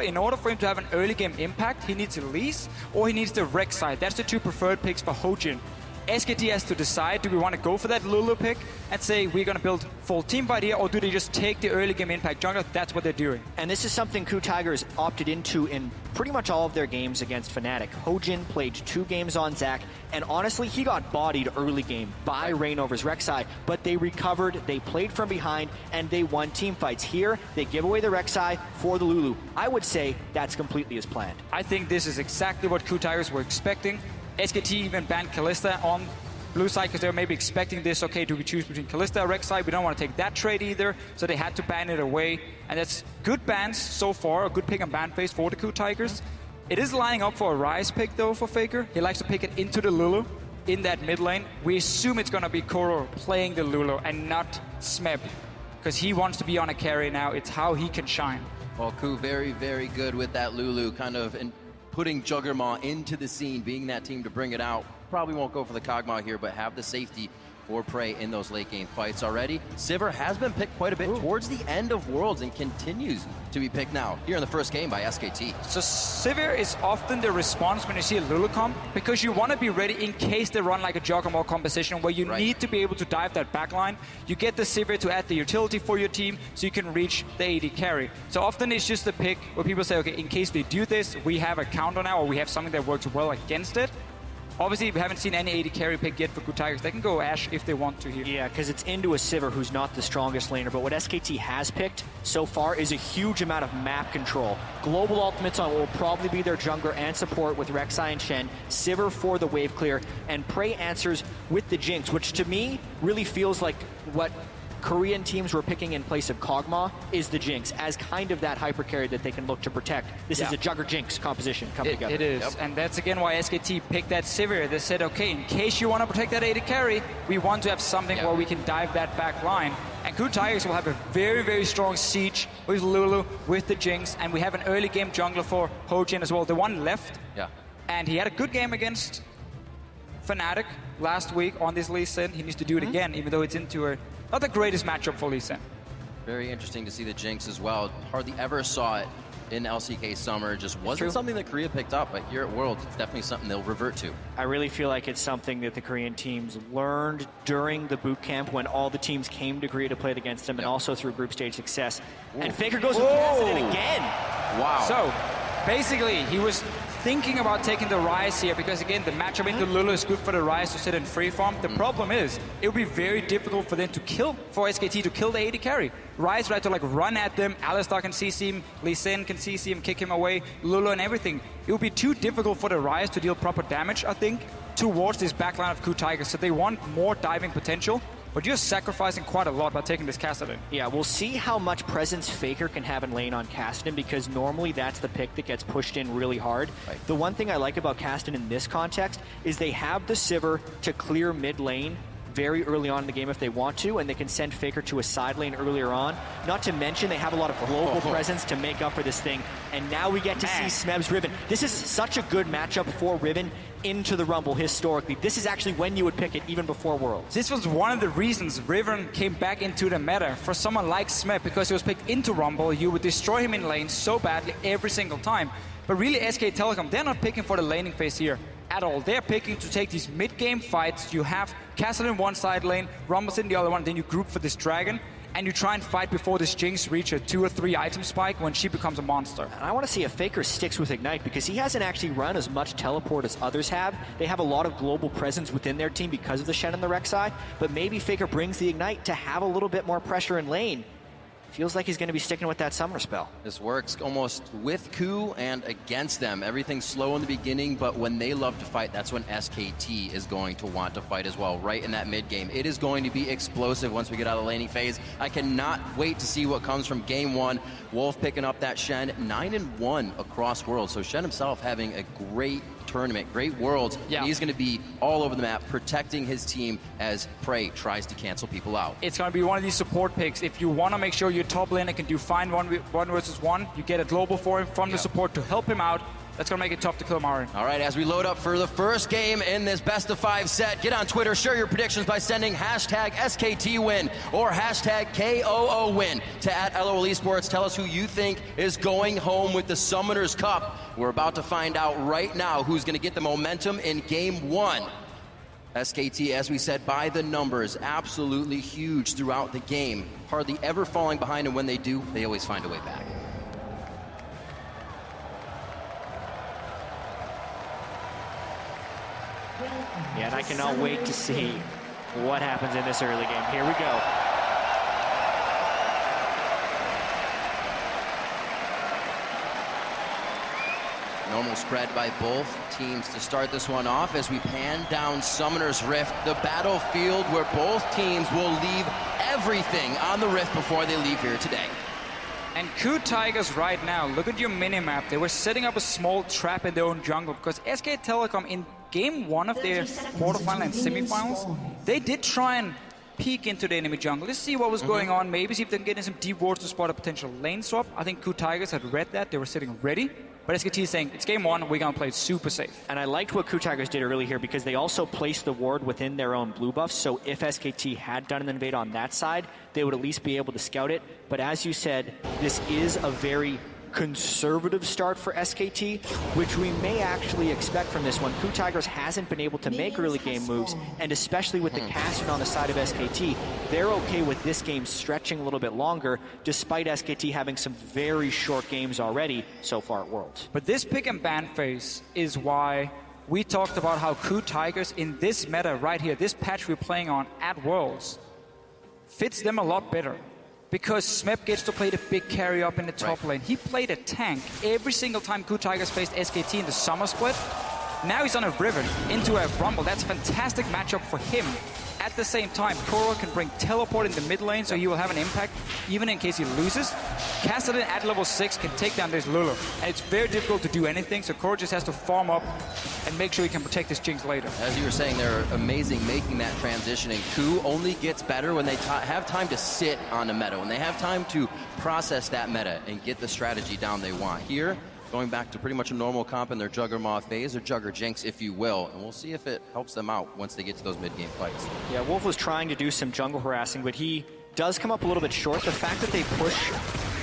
in order for him to have an early game impact, he needs Elise or he needs the Rek'Sai. That's the two preferred picks for Hojin. SKT has to decide, do we want to go for that Lulu pick and say we're going to build full team fight here, or do they just take the early game impact jungler? That's what they're doing. And this is something KOO Tigers opted into in pretty much all of their games against Fnatic. Hojin played 2 games on Zac, and honestly, he got bodied early game by Reignover's Rek'Sai, but they recovered, they played from behind, and they won team fights. Here, they give away the Rek'Sai for the Lulu. I would say that's completely as planned. I think this is exactly what KOO Tigers were expecting. SKT even banned Kalista on blue side because they were maybe expecting this. Okay, do we choose between Kalista or Rek'Sai? We don't want to take that trade either, so they had to ban it away. And that's good bans so far, a good pick on ban phase for the KOO Tigers. It is lining up for a Rise pick though for Faker. He likes to pick it into the Lulu in that mid lane. We assume it's going to be KOO playing the Lulu and not Smeb, because he wants to be on a carry now. It's how he can shine. Well, KOO very, very good with that Lulu, kind of putting Juggernaut into the scene, being that team to bring it out. Probably won't go for the Kog'Maw here, but have the safety for Prey in those late game fights already. Sivir has been picked quite a bit towards the end of Worlds and continues to be picked now here in the first game by SKT. So Sivir is often the response when you see a Lulu comp, because you want to be ready in case they run like a Juggernaut composition where you need to be able to dive that backline. You get the Sivir to add the utility for your team so you can reach the AD carry. So often it's just the pick where people say, okay, in case they do this, we have a counter now, or we have something that works well against it. Obviously, we haven't seen any AD carry pick yet for KOO Tigers. They can go Ashe if they want to here. Yeah, because it's into a Sivir who's not the strongest laner, but what SKT has picked so far is a huge amount of map control. Global ultimates on what will probably be their jungler and support with Rek'Sai and Shen, Sivir for the wave clear, and Prey answers with the Jinx, which to me really feels like what Korean teams were picking in place of Kog'Maw is the Jinx as kind of that hyper carry that they can look to protect. This is a Jugger Jinx composition coming together. It is, and that's again why SKT picked that Sivir. They said, okay, in case you want to protect that AD carry, we want to have something where we can dive that back line. And KOO Tigers will have a very, very strong siege with Lulu, with the Jinx, and we have an early game jungler for Hojin as well. The one left, and he had a good game against Fnatic last week on this Lee Sin. He needs to do it again, even though it's into a not the greatest matchup for Lee Sin. Very interesting to see the Jinx as well. Hardly ever saw it in LCK Summer. Just wasn't something that Korea picked up, but here at Worlds, it's definitely something they'll revert to. I really feel like it's something that the Korean teams learned during the boot camp when all the teams came to Korea to play against them, and also through group stage success. And Faker goes with Cassidy again. Wow. So, basically, he was thinking about taking the Rise here because, again, the matchup into Lulu is good for the Rise to sit in free farm. The problem is, it would be very difficult for them to kill, for SKT to kill the AD carry. Rise would have to like run at them, Alistar can CC him, Lee Sin can CC him, kick him away, Lulu and everything. It would be too difficult for the Rise to deal proper damage, I think, towards this backline of KOO Tigers. So they want more diving potential. But you're sacrificing quite a lot by taking this Kassadin. Yeah, we'll see how much presence Faker can have in lane on Kassadin, because normally that's the pick that gets pushed in really hard. The one thing I like about Kassadin in this context is they have the Sivir to clear mid lane very early on in the game if they want to, and they can send Faker to a side lane earlier on. Not to mention they have a lot of global presence to make up for this thing. And now we get to see Smeb's Riven. This is such a good matchup for Riven into the Rumble historically. This is actually when you would pick it, even before Worlds. This was one of the reasons Riven came back into the meta for someone like Smeb, because he was picked into Rumble. You would destroy him in lane so badly every single time. But really, SKT Telecom, they're not picking for the laning phase here at all. They're picking to take these mid-game fights. You have Castle in one side lane, Rumbles in the other one, then you group for this Dragon, and you try and fight before this Jinx reach a 2 or 3 item spike when she becomes a monster. And I want to see if Faker sticks with Ignite, because he hasn't actually run as much teleport as others have. They have a lot of global presence within their team because of the Shen and the Rek'Sai, but maybe Faker brings the Ignite to have a little bit more pressure in lane. Feels like he's going to be sticking with that summer spell. This works almost with KOO and against them. Everything's slow in the beginning, but when they love to fight, that's when SKT is going to want to fight as well, right in that mid game. It is going to be explosive once we get out of the laning phase. I cannot wait to see what comes from game one. Wolf picking up that Shen, 9-1 across Worlds. So Shen himself having a great tournament, great Worlds. And he's going to be all over the map, protecting his team as Prey tries to cancel people out. It's going to be one of these support picks. If you want to make sure your top laner can do fine one versus one, you get a global for him from the support to help him out. That's going to make it tough to kill Marin. All right, as we load up for the first game in this best-of-5 set, get on Twitter, share your predictions by sending hashtag SKTWin or hashtag KOOWin to @LOL Esports. Tell us who you think is going home with the Summoners Cup. We're about to find out right now who's going to get the momentum in Game 1. SKT, as we said, by the numbers, absolutely huge throughout the game. Hardly ever falling behind, and when they do, they always find a way back. Yeah, and I cannot wait to see what happens in this early game. Here we go. Normal spread by both teams to start this one off as we pan down Summoner's Rift, the battlefield where both teams will leave everything on the Rift before they leave here today. And KOO Tigers right now, look at your minimap. They were setting up a small trap in their own jungle because SKT Telecom in Game 1 of their quarterfinal and semifinals, they did try and peek into the enemy jungle. Let's see what was going on. Maybe see if they can get in some deep wards to spot a potential lane swap. I think KOO Tigers had read that. They were sitting ready. But SKT is saying, it's Game 1, we're going to play it super safe. And I liked what KOO Tigers did early here because they also placed the ward within their own blue buff. So if SKT had done an invade on that side, they would at least be able to scout it. But as you said, this is a very conservative start for SKT, which we may actually expect from this one. KOO Tigers hasn't been able to make early game moves, and especially with the casting on the side of SKT, they're okay with this game stretching a little bit longer, despite SKT having some very short games already so far at Worlds. But this pick and ban phase is why we talked about how KOO Tigers in this meta right here, this patch we're playing on at Worlds, fits them a lot better. Because Smep gets to play the big carry up in the top lane. He played a tank every single time KOO Tigers faced SKT in the summer split. Now he's on a Riven into a Rumble. That's a fantastic matchup for him. At the same time, KOO can bring teleport in the mid lane, so he will have an impact even in case he loses. Kassadin at level 6 can take down this Lulu. And it's very difficult to do anything, so KOO just has to farm up and make sure he can protect his Jinx later. As you were saying, they're amazing making that transition, and KOO only gets better when they have time to sit on the meta, when they have time to process that meta and get the strategy down they want. Here, going back to pretty much a normal comp in their Juggermoth phase, or Jugger Jinx, if you will, and we'll see if it helps them out once they get to those mid-game fights. Yeah, Wolf was trying to do some jungle harassing, but he does come up a little bit short. The fact that they push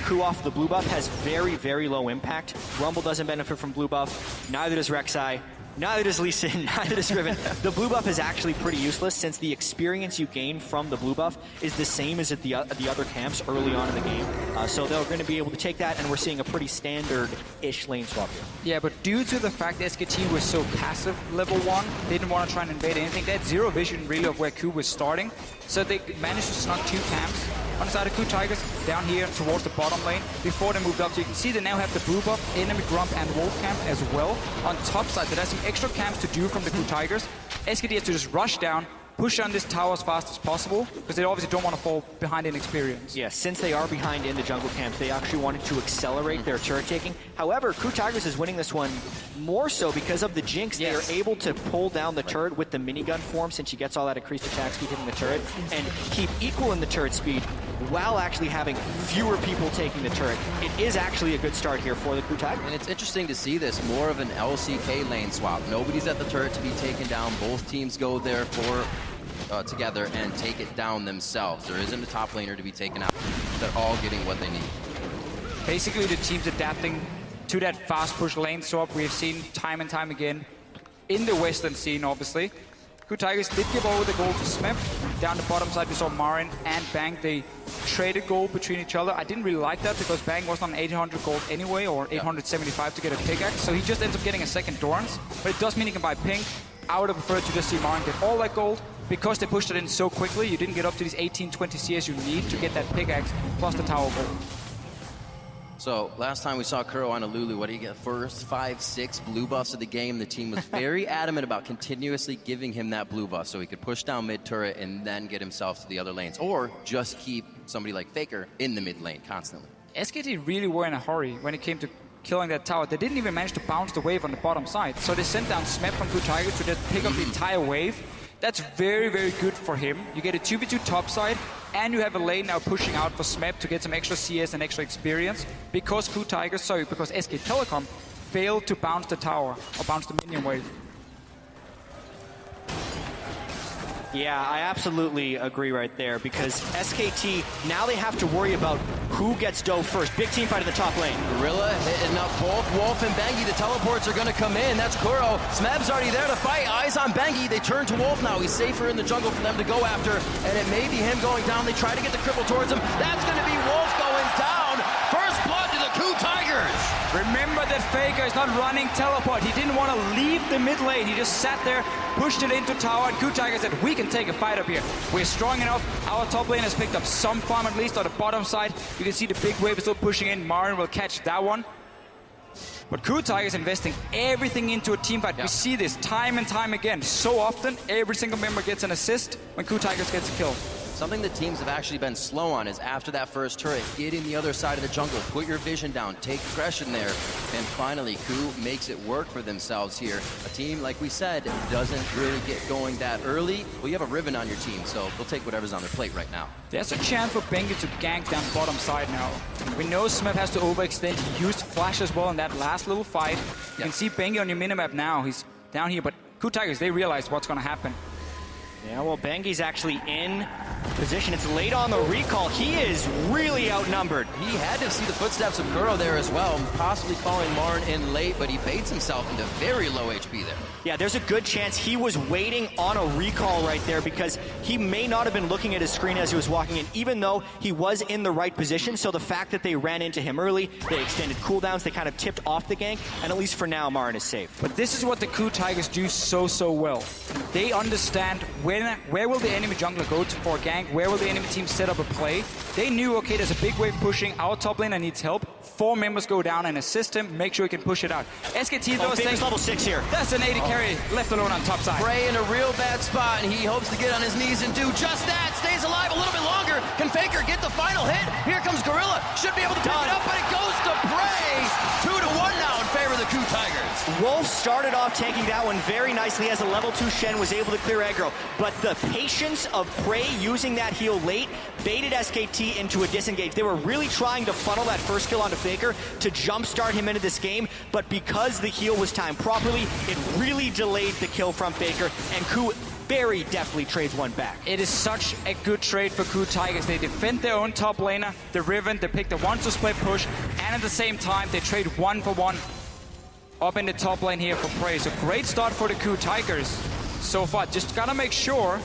KOO off the blue buff has very, very low impact. Rumble doesn't benefit from blue buff, neither does Rek'Sai, neither does Lee Sin, neither does Riven. The blue buff is actually pretty useless since the experience you gain from the blue buff is the same as at the other camps early on in the game. So they're going to be able to take that, and we're seeing a pretty standard-ish lane swap here. Yeah, but due to the fact that SKT was so passive level 1, they didn't want to try and invade anything. They had zero vision really of where KOO was starting. So they managed to snuck 2 camps on the side of KOO Tigers down here towards the bottom lane before they moved up. So you can see they now have the blue buff, enemy Grump and Wolf camp as well on top side. So there's some extra camps to do from the KOO Tigers. SKT has to just rush down, push on this tower as fast as possible because they obviously don't want to fall behind in experience. Yeah, since they are behind in the jungle camps, they actually wanted to accelerate their turret taking. However, KOO Tigers is winning this one more so because of the Jinx. Yes. They are able to pull down the turret with the minigun form since she gets all that increased attack speed hitting the turret and keep equal in the turret speed while actually having fewer people taking the turret. It is actually a good start here for the KOO Tigers. And it's interesting to see this, more of an LCK lane swap. Nobody's at the turret to be taken down. Both teams go there for together and take it down themselves. There isn't a top laner to be taken out. They're all getting what they need. Basically, the team's adapting to that fast push lane swap we have seen time and time again in the Western scene, obviously. KOO Tigers did give over the gold to Smep. Down the bottom side, we saw Marin and Bang. They traded gold between each other. I didn't really like that because Bang was on 800 gold anyway, or 875 to get a pickaxe. So he just ends up getting a second Dorans. But it does mean he can buy pink. I would have preferred to just see Marin get all that gold. Because they pushed it in so quickly, you didn't get up to these 18-20 CS you need to get that pickaxe plus the tower gold. So last time we saw KOO on a Lulu, what do you get? First 5-6 blue buffs of the game. The team was very adamant about continuously giving him that blue buff so he could push down mid turret and then get himself to the other lanes, or just keep somebody like Faker in the mid lane constantly. SKT really were in a hurry when it came to killing that tower. They didn't even manage to bounce the wave on the bottom side. So they sent down Smep from KOO Tigers to just pick up the entire wave. That's very, very good for him. You get a 2v2 top side, and you have a lane now pushing out for Smep to get some extra CS and extra experience. Because SKT Telecom failed to bounce the tower or bounce the minion wave. Yeah, I absolutely agree right there, because SKT, now they have to worry about who gets dough first. Big team fight in the top lane. Gorilla hitting up both Wolf and Bengi. The teleports are going to come in. That's Kuro. Smeb's already there to fight. Eyes on Bengi. They turn to Wolf now. He's safer in the jungle for them to go after, and it may be him going down. They try to get the cripple towards him. That's going to be Wolf going down. First blood to the KOO Tigers. Remember that Faker is not running teleport. He didn't want to leave the mid lane. He just sat there, pushed it into tower, and KOO Tigers said, we can take a fight up here. We're strong enough. Our top lane has picked up some farm, at least on the bottom side. You can see the big wave is still pushing in. Marin will catch that one. But KOO Tigers investing everything into a team fight. We see this time and time again. So often, every single member gets an assist when KOO Tigers gets a kill. Something that teams have actually been slow on is after that first turret, get in the other side of the jungle, put your vision down, take aggression there, and finally KOO makes it work for themselves here. A team, like we said, doesn't really get going that early. Well, you have a Riven on your team, so they'll take whatever's on their plate right now. There's a chance for Bengi to gank down bottom side now. We know Smeb has to overextend. He used Flash as well in that last little fight. You can see Bengi on your minimap now. He's down here, but KOO Tigers, they realize what's going to happen. Yeah, well, Bengi's actually in position. It's late on the recall. He is really outnumbered. He had to see the footsteps of Kuro there as well, possibly calling Marin in late, but he baits himself into very low HP there. Yeah, there's a good chance he was waiting on a recall right there, because he may not have been looking at his screen as he was walking in, even though he was in the right position. So the fact that they ran into him early, they extended cooldowns, they kind of tipped off the gank, and at least for now, Marin is safe. But this is what the KOO Tigers do so well. They understand where will the enemy jungler go to for a gank, where will the enemy team set up a play. They knew, okay, there's a big wave pushing, our top laner needs help. 4 members go down and assist him, make sure he can push it out. SKT though, Faker's level 6 here. That's an 80 carry left alone on top side. Bray in a real bad spot, and he hopes to get on his knees and do just that. Stays alive a little bit longer. Can Faker get the final hit? Here comes Gorilla. Should be able to pick it up, but it goes to Bray. 2-1 now in favor of the KOO Tigers. Wolf started off tanking that one very nicely as a level 2 Shen was able to clear aggro, but the patience of Prey using that heal late baited SKT into a disengage. They were really trying to funnel that first kill onto Faker to jumpstart him into this game, but because the heal was timed properly, it really delayed the kill from Faker, and KOO very deftly trades one back. It is such a good trade for KOO Tigers. They defend their own top laner, the Riven, they pick the 1-to-split push, and at the same time, they trade 1-for-1 up in the top lane here for Prey. So great start for the KOO Tigers so far. Just gotta make sure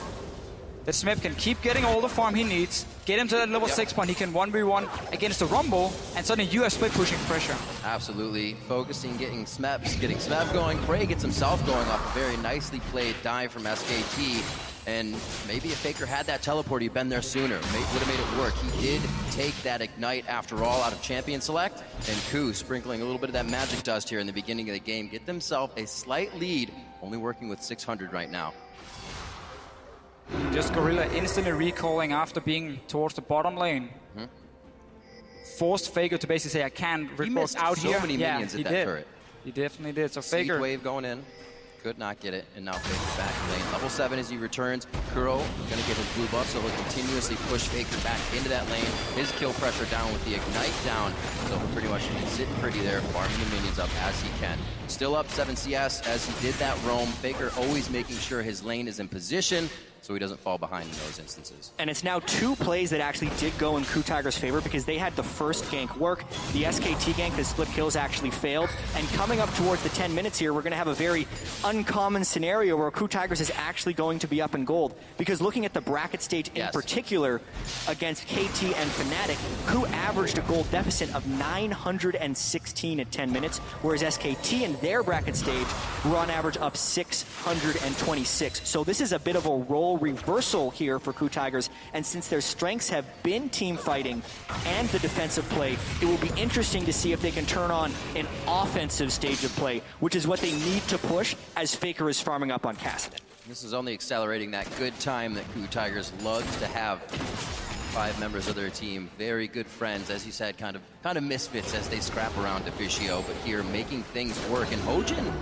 that Smeb can keep getting all the farm he needs, get him to that level 6 point, he can 1v1 against the Rumble, and suddenly you have split pushing pressure. Absolutely. Focusing, getting Smeb going. Prey gets himself going off a very nicely played dive from SKT. And maybe if Faker had that teleport, he'd been there sooner. Would have made it work. He did take that Ignite after all out of Champion Select. And KOO sprinkling a little bit of that magic dust here in the beginning of the game. Get themselves a slight lead, only working with 600 right now. Just Gorilla instantly recalling after being towards the bottom lane. Forced Faker to basically say, I can't report out so here. Many minions at that turret. He definitely did. So Seed Faker wave going in. Could not get it, and now Faker back in lane. Level 7 as he returns. Kuro gonna get his blue buff, so he'll continuously push Faker back into that lane. His kill pressure down with the Ignite down, so he'll pretty much sit pretty there, farming the minions up as he can. Still up 7 CS as he did that roam. Faker always making sure his lane is in position, so he doesn't fall behind in those instances. And it's now 2 plays that actually did go in KOO Tigers' favor, because they had the first gank work. The SKT gank, the split kills, actually failed. And coming up towards the 10 minutes here, we're going to have a very uncommon scenario where KOO Tigers is actually going to be up in gold. Because looking at the bracket stage in particular against KT and Fnatic, KOO averaged a gold deficit of 916 at 10 minutes, whereas SKT in their bracket stage were on average up 626. So this is a bit of a role reversal here for KOO Tigers, and since their strengths have been team fighting and the defensive play, it will be interesting to see if they can turn on an offensive stage of play, which is what they need to push as Faker is farming up on Kassadin. This is only accelerating that good time that KOO Tigers loves to have. 5 members of their team, very good friends, as you said, kind of misfits as they scrap around Deficio, but here making things work. And Hojin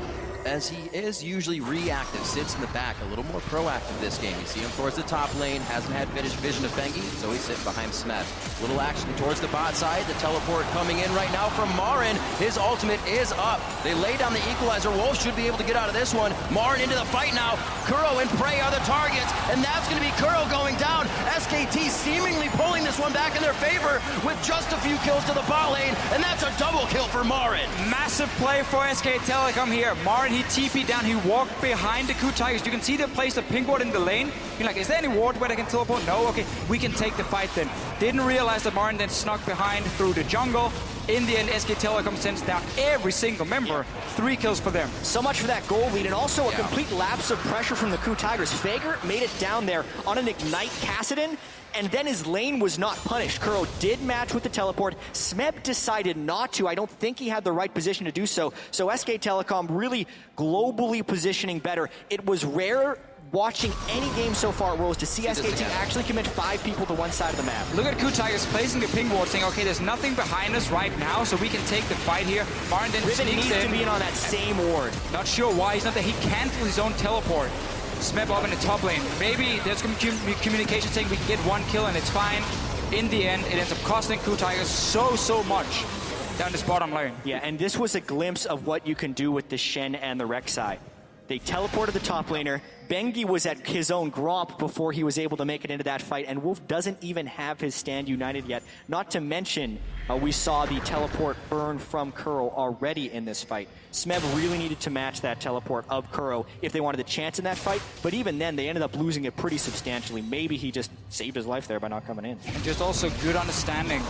as he is usually reactive, sits in the back, a little more proactive this game. You see him towards the top lane, hasn't had vision of Bengi, so he's sitting behind Smet. Little action towards the bot side, the teleport coming in right now from Marin. His ultimate is up. They lay down the equalizer. Wolf should be able to get out of this one. Marin into the fight now. KOO and Prey are the targets, and that's going to be KOO going down. SKT seemingly pulling this one back in their favor with just a few kills to the bot lane, and that's a double kill for Marin. Massive play for SKT Telecom here. Marin, he TP'd down, he walked behind the KOO Tigers. You can see they placed a pink ward in the lane. You're like, is there any ward where they can teleport? No, okay, we can take the fight then. Didn't realize that Marin then snuck behind through the jungle. In the end, SKT Telecom sends down every single member. 3 kills for them. So much for that goal lead, and also a complete lapse of pressure from the KOO Tigers. Faker made it down there on an Ignite Kassadin, and then his lane was not punished. KOO did match with the teleport. Smeb decided not to. I don't think he had the right position to do so. So SK Telecom really globally positioning better. It was rare watching any game so far at Worlds to see SKT actually commit 5 people to one side of the map. Look at KOO Tigers placing the ping ward, saying, okay, there's nothing behind us right now, so we can take the fight here. Marin then Riven sneaks needs in. to be in on that same ward. Not sure why. He's not there. He canceled his own teleport. Smeb up in the top lane. Maybe there's communication saying we can get 1 kill and it's fine. In the end, it ends up costing KOO Tigers so much down this bottom lane. Yeah, and this was a glimpse of what you can do with the Shen and the Rek'Sai. They teleported the top laner. Bengi was at his own Gromp before he was able to make it into that fight, and Wolf doesn't even have his stand united yet. Not to mention, we saw the teleport burn from KOO already in this fight. Smeb really needed to match that teleport of KOO if they wanted a chance in that fight, but even then, they ended up losing it pretty substantially. Maybe he just saved his life there by not coming in. And just also good understanding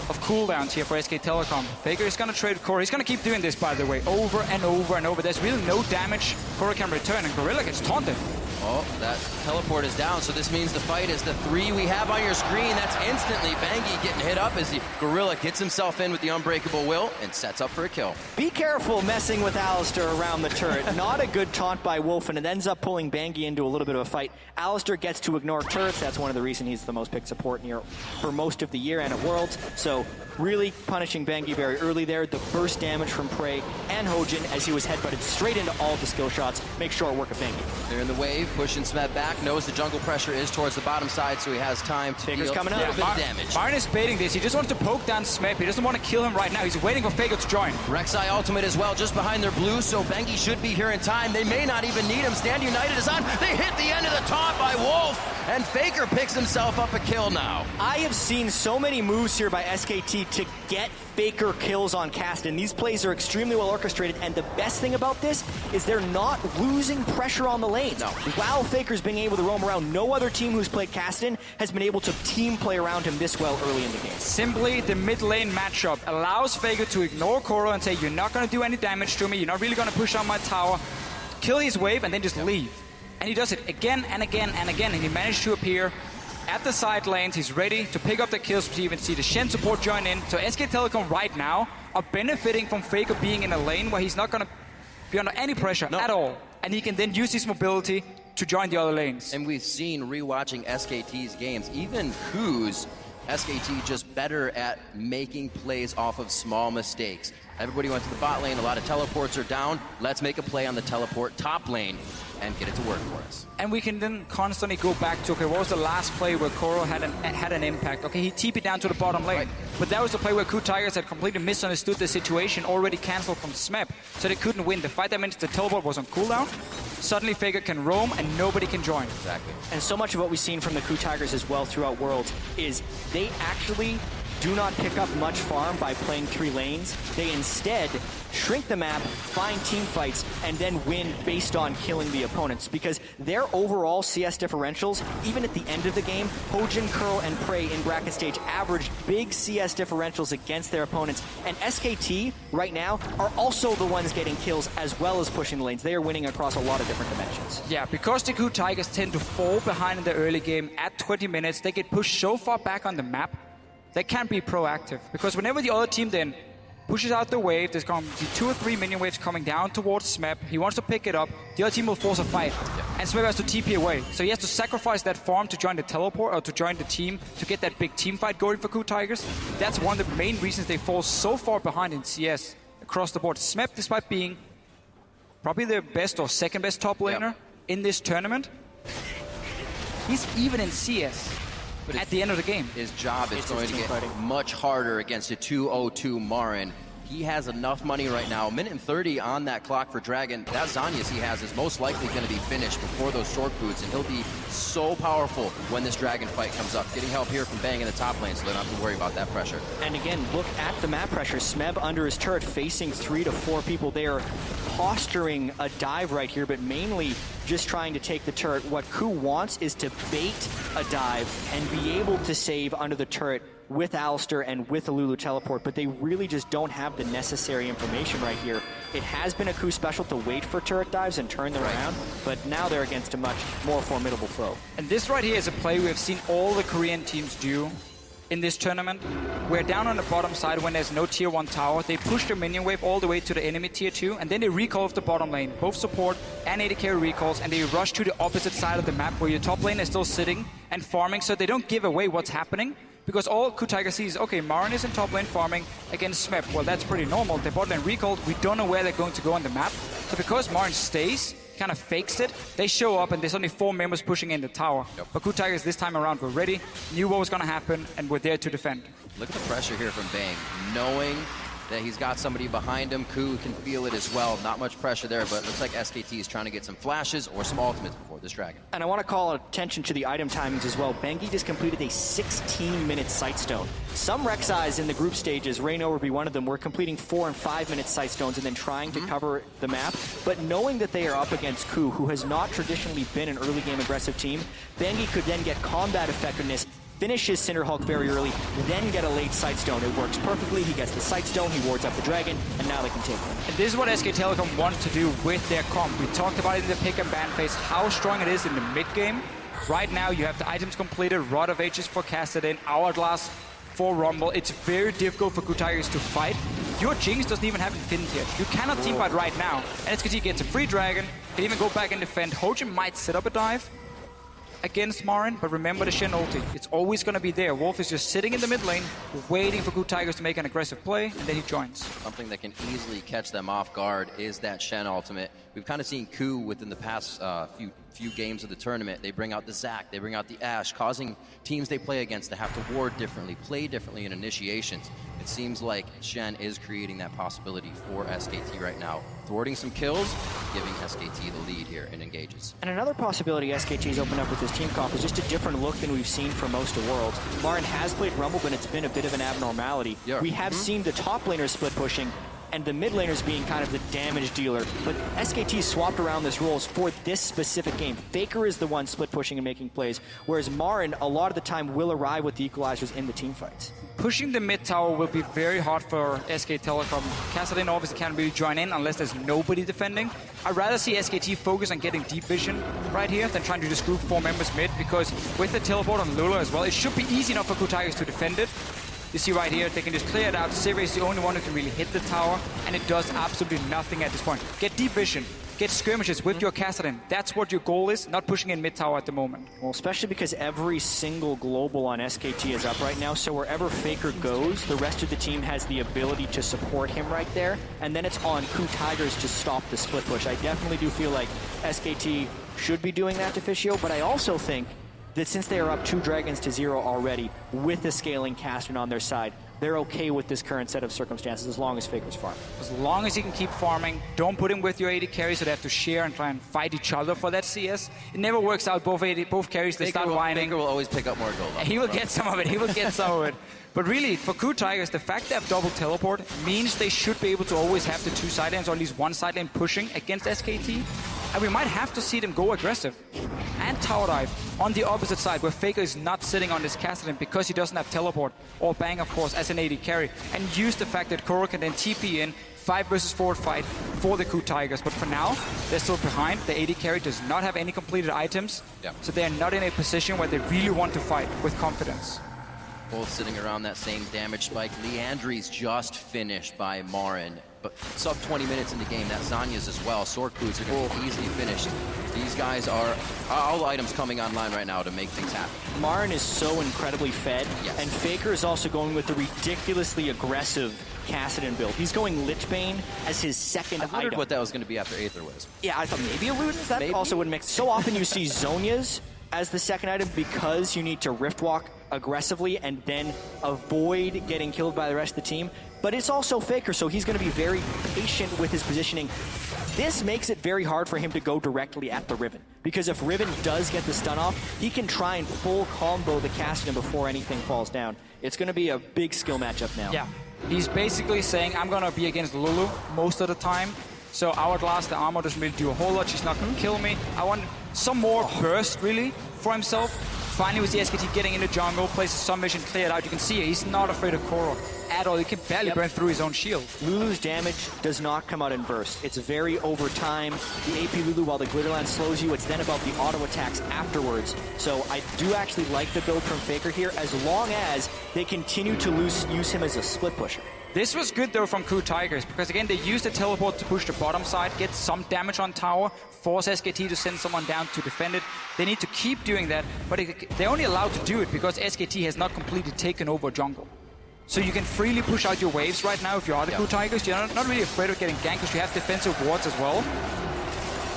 of cooldowns here for SK Telecom. Faker is going to trade Core. He's going to keep doing this, by the way, over and over and over. There's really no damage Core can return, and Gorilla gets taunted. Oh, that teleport is down, so this means the fight is the 3 we have on your screen. That's instantly Bengi getting hit up as the Gorilla gets himself in with the Unbreakable Will and sets up for a kill. Be careful messing with Alistar around the turret. Not a good taunt by Wolf, and it ends up pulling Bengi into a little bit of a fight. Alistar gets to ignore turrets. That's one of the reasons he's the most picked support here for most of the year and at Worlds. So really punishing Bengi very early there. The burst damage from Prey and Hojin as he was headbutted straight into all of the skill shots. Make short work of Bengi. They're in the wave, pushing Smet back, knows the jungle pressure is towards the bottom side, so he has time to Faker's deal coming a up. little bit of damage. Marin is baiting this. He just wants to poke down Smeb. He doesn't want to kill him right now. He's waiting for Faker to join. Rek'Sai ultimate as well, just behind their blue, so Bengi should be here in time. They may not even need him. Stand United is on. They hit the end of the taunt by Wolf, and Faker picks himself up a kill now. I have seen so many moves here by SKT to get Faker kills on Kassadin. These plays are extremely well orchestrated, and the best thing about this is they're not losing pressure on the lanes. No. While Faker's being able to roam around, no other team who's played Kassadin has been able to team play around him this well early in the game. Simply, the mid lane matchup allows Faker to ignore Koro and say, you're not going to do any damage to me, you're not really going to push on my tower, kill his wave, and then just leave. And he does it again and again and again, and he managed to appear at the side lanes. He's ready to pick up the kills. We even see the Shen support join in. So SK Telecom right now are benefiting from Faker being in a lane where he's not going to be under any pressure at all. And he can then use his mobility to join the other lanes. And we've seen, rewatching SKT's games, even KOO's, SKT just better at making plays off of small mistakes. Everybody went to the bot lane, a lot of teleports are down. Let's make a play on the teleport top lane and get it to work for us. And we can then constantly go back to, okay, what was the last play where Koro had an impact? Okay, he TP'd down to the bottom lane. Right. But that was the play where KOO Tigers had completely misunderstood the situation, already cancelled from Smeb, so they couldn't win. The fight that meant the teleport was on cooldown. Suddenly Faker can roam and nobody can join. Exactly. And so much of what we've seen from the KOO Tigers as well throughout Worlds is they actually do not pick up much farm by playing 3 lanes. They instead shrink the map, find team fights, and then win based on killing the opponents. Because their overall CS differentials, even at the end of the game, Hojin, KOO, and Prey in bracket stage averaged big CS differentials against their opponents. And SKT, right now, are also the ones getting kills as well as pushing the lanes. They are winning across a lot of different dimensions. Yeah, because the KOO Tigers tend to fall behind in the early game at 20 minutes, they get pushed so far back on the map, they can't be proactive. Because whenever the other team then pushes out the wave, there's going to be 2 or 3 minion waves coming down towards Smeb. He wants to pick it up. The other team will force a fight. And Smeb has to TP away. So he has to sacrifice that farm to join the teleport or to join the team to get that big team fight going for KOO Tigers. That's one of the main reasons they fall so far behind in CS across the board. Smeb, despite being probably the best or second best top laner in this tournament. He's even in CS at the end of the game. His job is going to get much harder against a 2-0-2 Marin. He has enough money right now. A minute and 30 on that clock for Dragon. That Zanyas he has is most likely going to be finished before those short boots, and he'll be so powerful when this Dragon fight comes up. Getting help here from Bang in the top lane, so they don't have to worry about that pressure. And again, look at the map pressure. Smeb under his turret facing 3 to 4 people. They are posturing a dive right here, but mainly just trying to take the turret. What KOO wants is to bait a dive and be able to save under the turret with Alistair and with a Lulu teleport, but they really just don't have the necessary information right here. It has been a KOO special to wait for turret dives and turn them around, but now they're against a much more formidable foe. And this right here is a play we have seen all the Korean teams do in this tournament. We're down on the bottom side when there's no tier 1 tower. They push the minion wave all the way to the enemy tier 2, and then they recall off the bottom lane. Both support and AD carry recalls, and they rush to the opposite side of the map where your top lane is still sitting and farming, so they don't give away what's happening. Because all KOO Tiger sees, okay, Marin is in top lane farming against Smeb. Well, that's pretty normal. The bot lane recalled. We don't know where they're going to go on the map. So because Marin stays, kind of fakes it, they show up and there's only 4 members pushing in the tower. But KOO Tigers this time around were ready, knew what was going to happen, and were there to defend. Look at the pressure here from Bang. Knowing that he's got somebody behind him, KOO can feel it as well. Not much pressure there, but it looks like SKT is trying to get some flashes or some ultimates before this Dragon. And I want to call attention to the item timings as well. Bengi just completed a 16-minute Sightstone. Some Rek'Sais in the group stages, Reign would be one of them, were completing 4 and 5-minute Sightstones and then trying to cover the map. But knowing that they are up against KOO, who has not traditionally been an early game aggressive team, Bengi could then get combat effectiveness, finish his Cinderhulk very early, then get a late Sightstone. It works perfectly. He gets the Sightstone, he wards up the Dragon, and now they can take him. And this is what SKT Telecom want to do with their comp. We talked about it in the pick and ban phase, how strong it is in the mid game. Right now, you have the items completed, Rod of Ages for Kassadin, Hourglass for Rumble. It's very difficult for KOO Tigers to fight. Your Jinx doesn't even have Infinity yet. You cannot teamfight right now. And SKT gets a free Dragon, can even go back and defend. Hojin might set up a dive against Marin, but remember the Shen ulti. It's always going to be there. Wolf is just sitting in the mid lane, waiting for KOO Tigers to make an aggressive play, and then he joins. Something that can easily catch them off guard is that Shen ultimate. We've kind of seen KOO within the past few games of the tournament. They bring out the Zac, they bring out the Ashe, causing teams they play against to have to ward differently, play differently in initiations. It seems like Shen is creating that possibility for SKT right now. Thwarting some kills, giving SKT the lead here in engages. And another possibility SKT's opened up with this team comp is just a different look than we've seen for most of Worlds. Marin has played Rumble, but it's been a bit of an abnormality. Yeah. We have seen the top laners split pushing, and the mid laners being kind of the damage dealer. But SKT swapped around this roles for this specific game. Faker is the one split pushing and making plays, whereas Marin, a lot of the time, will arrive with the equalizers in the team fights. Pushing the mid tower will be very hard for SK Telecom. Kassadin obviously can't really join in unless there's nobody defending. I'd rather see SKT focus on getting deep vision right here than trying to just group 4 members mid, because with the teleport on Lula as well, it should be easy enough for KOO Tigers to defend it. You see right here, they can just clear it out. Sivir is the only one who can really hit the tower, and it does absolutely nothing at this point. Get deep vision, get skirmishes with your Kassadin. That's what your goal is, not pushing in mid tower at the moment. Well, especially because every single global on SKT is up right now, so wherever Faker goes, the rest of the team has the ability to support him right there, and then it's on KOO Tigers to stop the split push. I definitely do feel like SKT should be doing that to Fischio, but I also think that since they are up 2 Dragons to 0 already, with a scaling Kassadin on their side, they're okay with this current set of circumstances as long as Faker's farm. As long as he can keep farming, don't put him with your AD carry so they have to share and try and fight each other for that CS. It never works out. Both carries, they start whining. Faker will always pick up more gold. He will get some of it. He will get some of it. But really, for KOO Tigers, the fact they have double teleport means they should be able to always have the 2 side lanes, or at least 1 side lane pushing against SKT. And we might have to see them go aggressive and tower dive on the opposite side, where Faker is not sitting on this Kassadin because he doesn't have teleport, or Bang, of course, as an AD carry, and use the fact that KOO can then TP in 5 versus 4 fight for the KOO Tigers. But for now, they're still behind. The AD carry does not have any completed items, so they're not in a position where they really want to fight with confidence. Both sitting around that same damage spike. Leandri's just finished by Marin, but sub 20 minutes in the game. That Zanya's as well. Sword boots are going to be easily finished. These guys are all items coming online right now to make things happen. Marin is so incredibly fed, and Faker is also going with the ridiculously aggressive Kassadin build. He's going Lich Bane as his second I wondered item. what that was going to be after Aether Wisp. Yeah, I thought maybe Illusions. That Maybe. also would mix. So often you see Zhonya's as the second item because you need to Rift Walk aggressively and then avoid getting killed by the rest of the team. But it's also Faker, so he's going to be very patient with his positioning. This makes it very hard for him to go directly at the Riven, because if Riven does get the stun off, he can try and full combo the Kassadin before anything falls down. It's going to be a big skill matchup now. Yeah, he's basically saying, I'm going to be against Lulu most of the time, so Hourglass, the armor doesn't really do a whole lot. She's not going to kill me. I want some more burst, really, for himself. Finally, with the SKT getting into jungle, places some vision cleared out. You can see he's not afraid of KOO at all. He can barely burn through his own shield. Lulu's damage does not come out in burst. It's very over time. The AP Lulu, while the Glitterland slows you, it's then about the auto attacks afterwards. So I do actually like the build from Faker here, as long as they continue to use him as a split pusher. This was good, though, from KOO Tigers, because, again, they used the teleport to push the bottom side, get some damage on tower, force SKT to send someone down to defend it. They need to keep doing that, but they're only allowed to do it because SKT has not completely taken over jungle. So you can freely push out your waves right now if you are the KOO Tigers. You're not really afraid of getting ganked because you have defensive wards as well.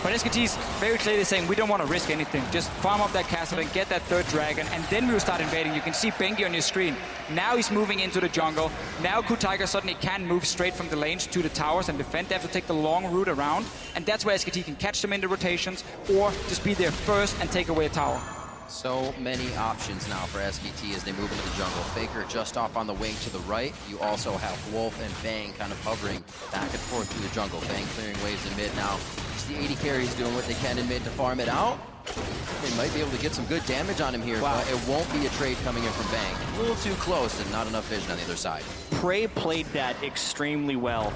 But SKT is very clearly saying, we don't want to risk anything. Just farm up that castle and get that third dragon, and then we will start invading. You can see Bengi on your screen. Now he's moving into the jungle. Now KOO Tiger suddenly can move straight from the lanes to the towers and defend. They have to take the long route around, and that's where SKT can catch them in the rotations, or just be there first and take away a tower. So many options now for SKT as they move into the jungle. Faker just off on the wing to the right. You also have Wolf and Bang kind of hovering back and forth through the jungle. Bang clearing waves in mid now. Just the 80 carries doing what they can in mid to farm it out. They might be able to get some good damage on him here, but it won't be a trade coming in from Bang. A little too close and not enough vision on the other side. Prey played that extremely well.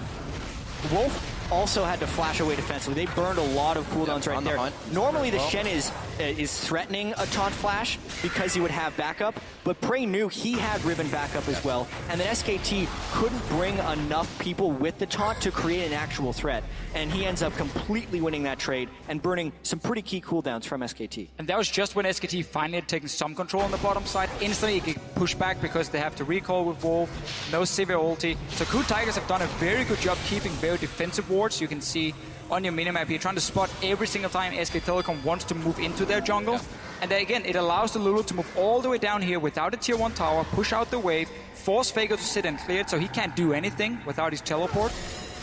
Wolf also had to flash away defensively. They burned a lot of cooldowns right there. Normally the Shen is threatening a taunt flash because he would have backup, but Prey knew he had Riven backup as well, and then SKT couldn't bring enough people with the taunt to create an actual threat, and he ends up completely winning that trade and burning some pretty key cooldowns from SKT. And that was just when SKT finally had taken some control on the bottom side. Instantly he could push back because they have to recall with Wolf, no severe ulti. So KOO Tigers have done a very good job keeping very defensive wards. You can see on your minimap here, trying to spot every single time SKT Telecom wants to move into their jungle. Yeah. And then again, it allows the Lulu to move all the way down here without a tier 1 tower, push out the wave, force Faker to sit and clear it so he can't do anything without his teleport.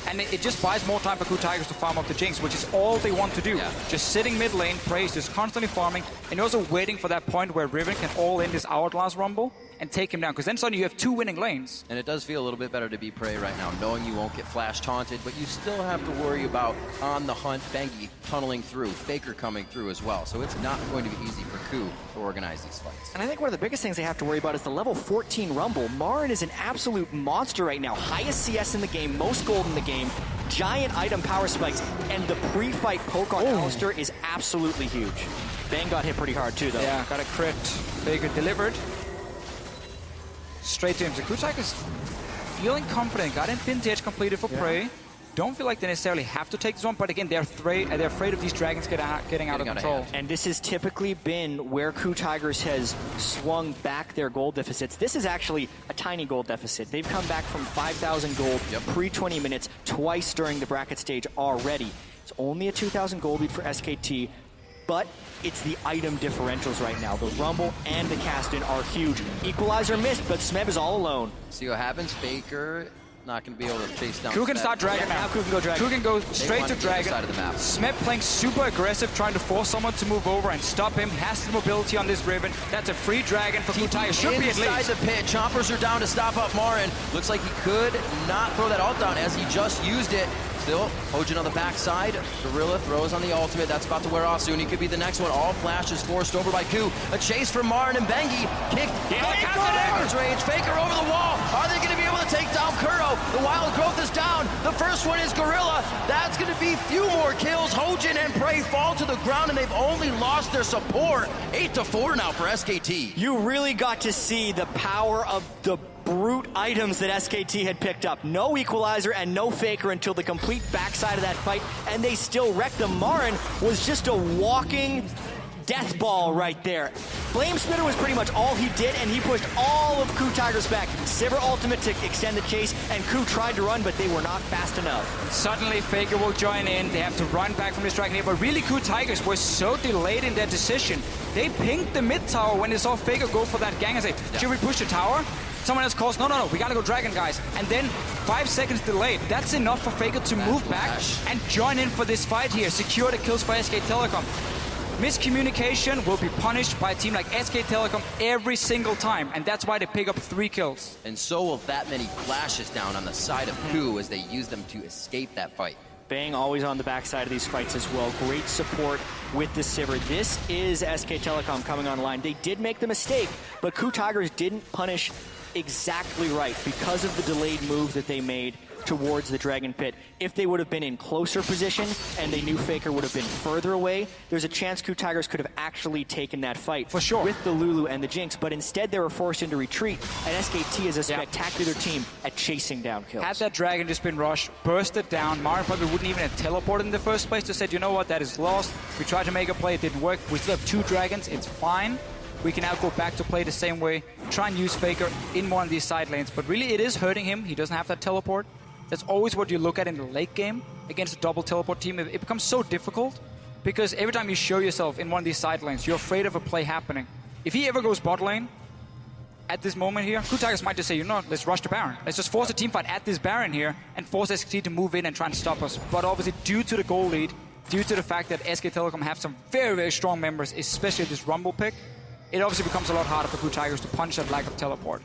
And it just buys more time for KOO Tigers to farm up the Jinx, which is all they want to do. Yeah. Just sitting mid lane, Prey is just constantly farming, and you're also waiting for that point where Riven can all in this Hourglass Rumble and take him down, because then suddenly you have 2 winning lanes. And it does feel a little bit better to be Prey right now, knowing you won't get flash taunted, but you still have to worry about on the hunt, Bengi tunneling through, Faker coming through as well. So it's not going to be easy for KOO to organize these fights. And I think one of the biggest things they have to worry about is the level 14 Rumble. Marin is an absolute monster right now. Highest CS in the game, most gold in the game, giant item power spikes, and the pre-fight poke on Alistair is absolutely huge. Bang got hit pretty hard too, though. Yeah, got a crit. Faker delivered. Straight to him. So KOO Tigers feeling confident. Got Vintage completed for Prey. Don't feel like they necessarily have to take this one, but again, they're afraid of these dragons getting out of control. And this has typically been where KOO Tigers has swung back their gold deficits. This is actually a tiny gold deficit. They've come back from 5,000 gold pre-20 minutes twice during the bracket stage already. It's only a 2,000 gold lead for SKT, but it's the item differentials right now. The Rumble and the Kassadin are huge. Equalizer missed, but Smeb is all alone. See what happens. Faker not going to be able to chase down. KOO can start Dragon now. KOO can go Dragon. KOO can go straight to Dragon. Side of the map. Smeb playing super aggressive, trying to force someone to move over and stop him. Has the mobility on this Riven. That's a free Dragon for KOO Tigers. Should be at least. Inside the pit. Chompers are down to stop up Marin. Looks like he could not throw that ult down as he just used it. Still, Hojin on the backside. Gorilla throws on the ultimate. That's about to wear off soon. He could be the next one. All flashes forced over by KOO. A chase from Marin and Bengi. Kicked. Faker's range. Faker over the wall. Are they going to be able to take down KOO? The Wild Growth is down. The first one is Gorilla. That's going to be few more kills. Hojin and Prey fall to the ground, and they've only lost their support. 8-4 now for SKT. You really got to see the power of the brute items that SKT had picked up. No Equalizer and no Faker until the complete backside of that fight, and they still wrecked them. Marin was just a walking death ball right there. Flame Spitter was pretty much all he did, and he pushed all of KOO Tigers back. Sivir ultimate to extend the chase, and KOO tried to run, but they were not fast enough. Suddenly, Faker will join in. They have to run back from this dragon here, but really KOO Tigers were so delayed in their decision. They pinged the mid tower when they saw Faker go for that gang and say, should we push the tower? Someone else calls, no, we gotta go dragon, guys. And then 5 seconds delayed. That's enough for Faker to move back and join in for this fight here. Secure the kills for SK Telecom. Miscommunication will be punished by a team like SK Telecom every single time, and that's why they pick up 3 kills. And so will that many flashes down on the side of KOO as they use them to escape that fight. Bang always on the backside of these fights as well. Great support with the Sivir. This is SK Telecom coming online. They did make the mistake, but KOO Tigers didn't punish exactly right because of the delayed move that they made towards the Dragon Pit. If they would have been in closer position and they knew Faker would have been further away, there's a chance KOO Tigers could have actually taken that fight for sure with the Lulu and the Jinx, but instead they were forced into retreat, and SKT is a spectacular team at chasing down kills. Had that dragon just been rushed, bursted down, Marin probably wouldn't even have teleported in the first place. Just said, you know what, that is lost. We tried to make a play, it didn't work. We still have 2 dragons, it's fine. We can now go back to play the same way, try and use Faker in one of these side lanes, but really it is hurting him. He doesn't have that teleport. That's always what you look at in the late game against a double teleport team. It becomes so difficult because every time you show yourself in one of these side lanes, you're afraid of a play happening. If he ever goes bot lane at this moment here, KOO Tigers might just say, you know, let's rush the Baron. Let's just force a team fight at this Baron here and force SKT to move in and try and stop us. But obviously, due to the goal lead, due to the fact that SK Telecom have some very, very strong members, especially this Rumble pick, it obviously becomes a lot harder for KOO Tigers to punch that lack of teleport.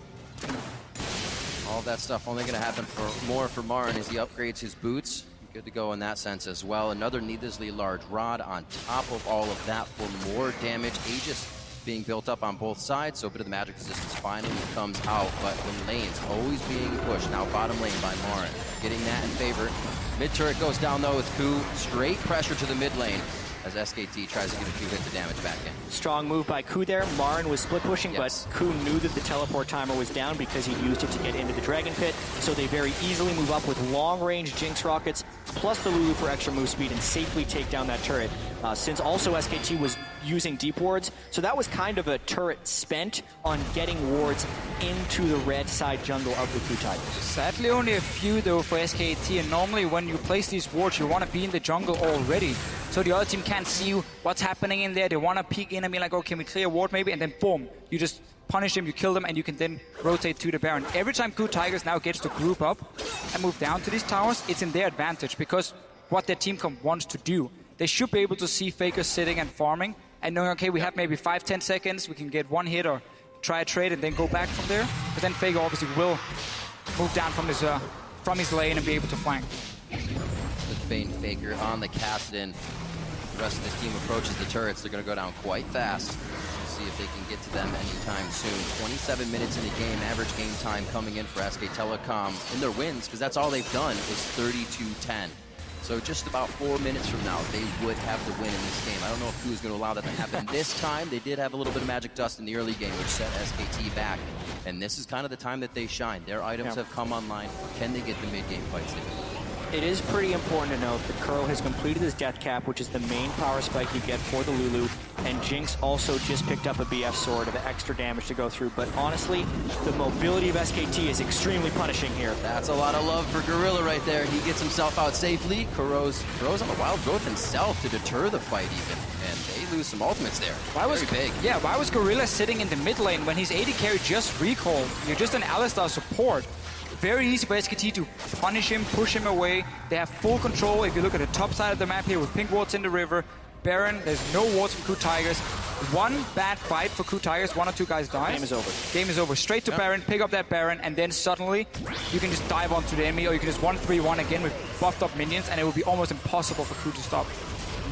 All that stuff only going to happen for Marin as he upgrades his boots. Good to go in that sense as well. Another needlessly large rod on top of all of that for more damage. Aegis being built up on both sides, so a bit of the magic resistance finally comes out. But when lanes always being pushed, now bottom lane by Marin. Getting that in favor. Mid turret goes down though with KOO. Straight pressure to the mid lane as SKT tries to get a few hits of damage back in. Strong move by KOO there. Marin was split pushing, but KOO knew that the teleport timer was down because he used it to get into the Dragon Pit, so they very easily move up with long-range Jinx rockets, plus the Lulu for extra move speed, and safely take down that turret. Since also SKT was using deep wards, so that was kind of a turret spent on getting wards into the red side jungle of the KOO Tigers. Sadly, only a few though for SKT, and normally when you place these wards, you want to be in the jungle already. So the other team can't see what's happening in there. They want to peek in and be like, oh, can we clear a ward maybe? And then boom, you just punish them, you kill them, and you can then rotate to the Baron. Every time KOO Tigers now gets to group up and move down to these towers, it's in their advantage because what their team wants to do. They should be able to see Faker sitting and farming and knowing, okay, we have maybe 5-10 seconds, we can get one hit or try a trade and then go back from there. But then Faker obviously will move down from his lane and be able to flank. With Bane Faker on the Kassadin, the rest of the team approaches the turrets. They're going to go down quite fast. We'll see if they can get to them anytime soon. 27 minutes in the game, average game time coming in for SK Telecom in their wins, because that's all they've done is 32-10. So just about 4 minutes from now, they would have the win in this game. I don't know if KOO is going to allow that to happen this time. They did have a little bit of magic dust in the early game, which set SKT back. And this is kind of the time that they shine. Their items have come online. Can they get the mid-game fights they can? It is pretty important to note that Curl has completed his death cap, which is the main power spike you get for the Lulu, and Jinx also just picked up a BF sword of extra damage to go through. But honestly, the mobility of SKT is extremely punishing here. That's a lot of love for Gorilla right there. He gets himself out safely. Kuro's throws on a wild growth himself to deter the fight even, and they lose some ultimates there. Why was Gorilla sitting in the mid lane when his AD carry just recalled? You're just an Alistar support. Very easy for SKT to punish him, push him away. They have full control. If you look at the top side of the map here with pink wards in the river, Baron, there's no wards from KOO Tigers. One bad fight for KOO Tigers, 1 or 2 guys die. Game is over. Game is over. Straight to Baron, pick up that Baron, and then suddenly you can just dive onto the enemy, or you can just 1-3-1 again with buffed up minions, and it will be almost impossible for KOO to stop.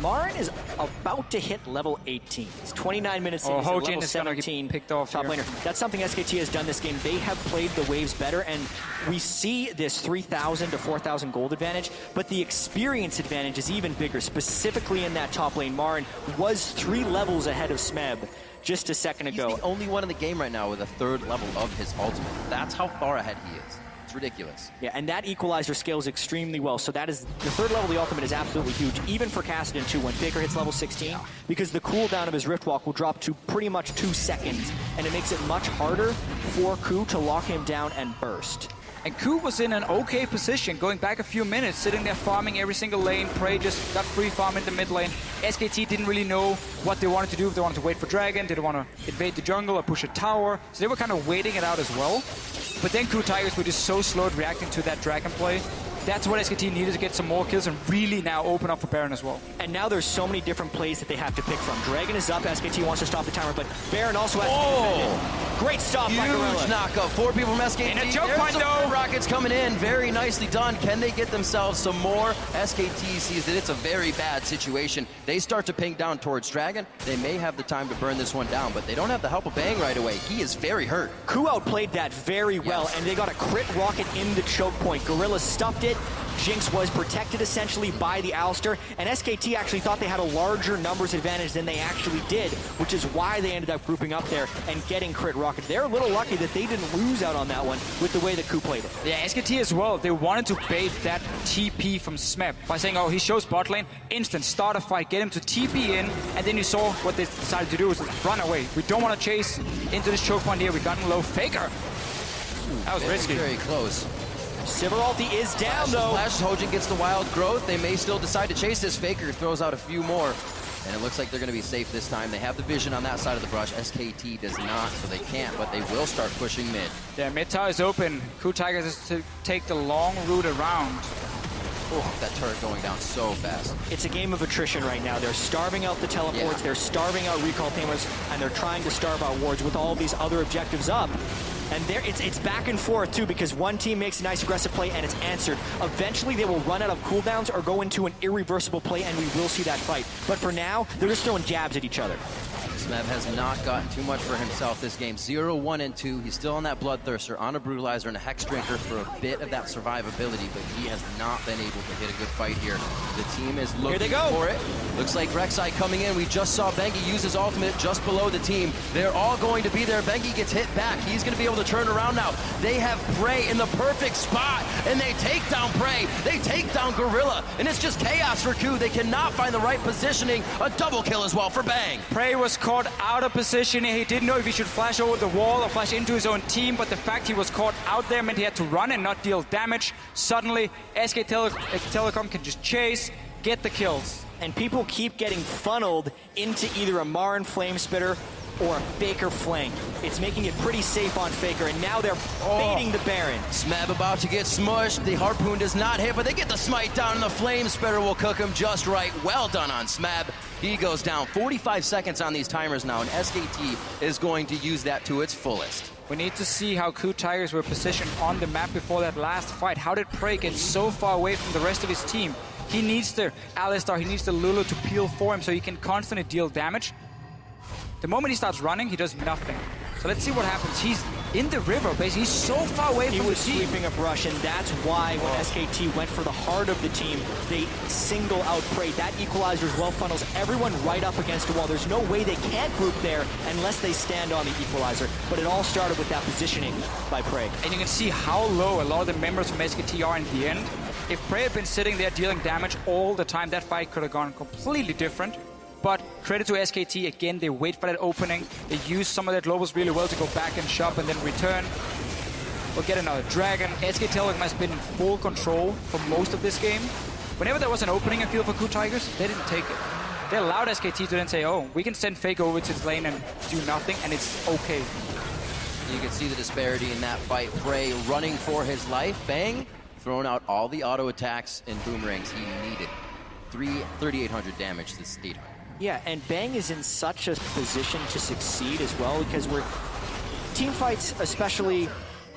Marin is about to hit level 18. It's 29 minutes in, he's at level 17 picked off top here. laner. That's something SKT has done this game. They have played the waves better, and we see this 3,000 to 4,000 gold advantage, but the experience advantage is even bigger, specifically in that top lane. Marin was 3 levels ahead of Smeb just a second ago. He's the only one in the game right now with a 3rd level of his ultimate. That's how far ahead he is. It's ridiculous. Yeah, and that equalizer scales extremely well. So that is, the third level of the ultimate is absolutely huge, even for Cassidy too, when Faker hits level 16, because the cooldown of his Rift Walk will drop to pretty much 2 seconds, and it makes it much harder for KOO to lock him down and burst. And KOO was in an okay position, going back a few minutes, sitting there farming every single lane. Prey just got free farm in the mid lane. SKT didn't really know what they wanted to do, if they wanted to wait for Dragon, did they want to invade the jungle or push a tower. So they were kind of waiting it out as well. But then KOO Tigers were just so slow at reacting to that Dragon play. That's what SKT needed to get some more kills and really now open up for Baron as well. And now there's so many different plays that they have to pick from. Dragon is up, SKT wants to stop the timer, but Baron also has to defend it. Great stop by Gorilla. Huge knockup. 4 people from SKT. And a choke There's point, some though. rockets coming in. Very nicely done. Can they get themselves some more? SKT sees that it's a very bad situation. They start to ping down towards Dragon. They may have the time to burn this one down, but they don't have the help of Bang right away. He is very hurt. KOO outplayed that very well, and they got a crit rocket in the choke point. Gorilla stuffed it. Jinx was protected essentially by the Alistar, and SKT actually thought they had a larger numbers advantage than they actually did, which is why they ended up grouping up there and getting crit rocket. They're a little lucky that they didn't lose out on that one with the way that KOO played it. Yeah, SKT as well. They wanted to bait that TP from Smeb by saying, oh, he shows bot lane, instant, start a fight, get him to TP in, and then you saw what they decided to do was run away. We don't want to chase into this choke point here. We got in low. Faker. That was risky. Very close. Sivir ulti is down though. Flash, Hojin gets the wild growth. They may still decide to chase this. Faker throws out a few more. And it looks like they're going to be safe this time. They have the vision on that side of the brush. SKT does not, so they can't, but they will start pushing mid. Yeah, mid tower is open. KOO Tigers is to take the long route around. Oh, that turret going down so fast. It's a game of attrition right now. They're starving out the teleports, they're starving out recall tamers, and they're trying to starve out wards with all these other objectives up. And there, it's back and forth too, because one team makes a nice aggressive play and it's answered. Eventually they will run out of cooldowns or go into an irreversible play, and we will see that fight. But for now, they're just throwing jabs at each other. Smeb has not gotten too much for himself this game. 0, 1, and 2. He's still on that Bloodthirster, on a Brutalizer, and a Hex Drinker for a bit of that survivability, but he has not been able to hit a good fight here. The team is looking for it. Looks like Rek'Sai coming in. We just saw Bengi use his ultimate just below the team. They're all going to be there. Bengi gets hit back. He's going to be able to turn around now. They have Prey in the perfect spot, and they take down Prey. They take down Gorilla, and it's just chaos for KOO. They cannot find the right positioning. A double kill as well for Bang. Prey was caught out of position. He didn't know if he should flash over the wall or flash into his own team, but the fact he was caught out there meant he had to run and not deal damage. Suddenly, SKT Telecom can just chase, get the kills. And people keep getting funneled into either a Marin Flame Spitter or a Faker flank. It's making it pretty safe on Faker, and now they're baiting the Baron. Smeb about to get smushed. The Harpoon does not hit, but they get the smite down, and the Flame Spitter will cook him just right. Well done on Smeb. He goes down. 45 seconds on these timers now, and SKT is going to use that to its fullest. We need to see how KOO Tigers were positioned on the map before that last fight. How did Prey get so far away from the rest of his team? He needs the Alistar, he needs the Lulu to peel for him so he can constantly deal damage. The moment he starts running, he does nothing. So let's see what happens. He's in the river, basically. He's so far away from the team. He was sweeping a brush, and that's why when SKT went for the heart of the team, they single out Prey. That equalizer as well funnels everyone right up against a wall. There's no way they can't group there unless they stand on the equalizer. But it all started with that positioning by Prey. And you can see how low a lot of the members from SKT are in the end. If Prey had been sitting there dealing damage all the time, that fight could have gone completely different. But credit to SKT, again, they wait for that opening. They use some of their globals really well to go back and shop and then return. We'll get another Dragon. SKT Telecom has been in full control for most of this game. Whenever there was an opening, I feel, for KOO Tigers, they didn't take it. They allowed SKT to then say, oh, we can send Faker over to his lane and do nothing, and it's okay. You can see the disparity in that fight. Prey running for his life. Bang, throwing out all the auto attacks and boomerangs he needed. 3,800 damage to 800. Yeah, and Bang is in such a position to succeed as well, because we're team fights, especially